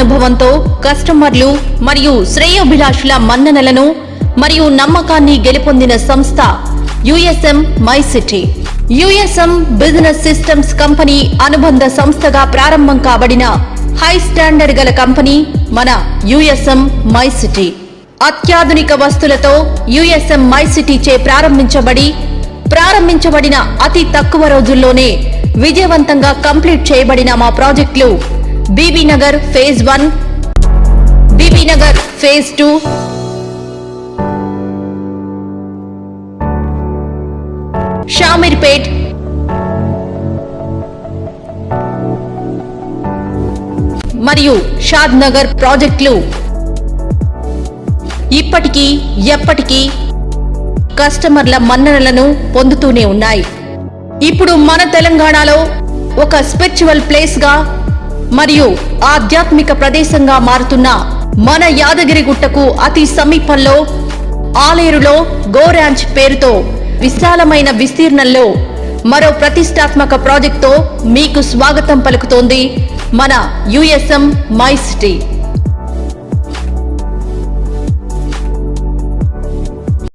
అనుభవంతో కస్టమర్లు మరియు శ్రేయోభిలాషుల మన్ననలను మరియు నమ్మకాన్ని గెలుపొందిన సంస్థ USM my city. USM business systems company అనుబంధ సంస్థగా ప్రారంభం కాబడిన హై స్టాండర్డ్ గల కంపెనీ మన యుఎస్ఎం మై సిటీ. అత్యాధునిక వస్తువులతో యుఎస్ఎం మై సిటీ చే ప్రారంభించబడిన అతి తక్కువ రోజుల్లోనే విజయవంతంగా కంప్లీట్ చేయబడిన మా ప్రాజెక్టులు Bibinagar phase 1, Bibinagar phase 2, Shamirpet, మరియు షాద్ నగర్ ప్రాజెక్టులు ఇప్పటికీ ఎప్పటికీ కస్టమర్ల మన్ననలను పొందుతూనే ఉన్నాయి. ఇప్పుడు మన తెలంగాణలో ఒక స్పిరిచువల్ ప్లేస్ గా మరియు ఆధ్యాత్మిక ప్రదేశంగా మారుతున్న మన యాదగిరిగుట్టకు అతి సమీపంలో ఆలేరులో గో ర్యాంచ్ పేరుతో విశాలమైన విస్తీర్ణంలో మరో ప్రతిష్టాత్మక ప్రాజెక్టుతో మీకు స్వాగతం పలుకుతోంది మన యుఎస్ఎం మై సిటీ.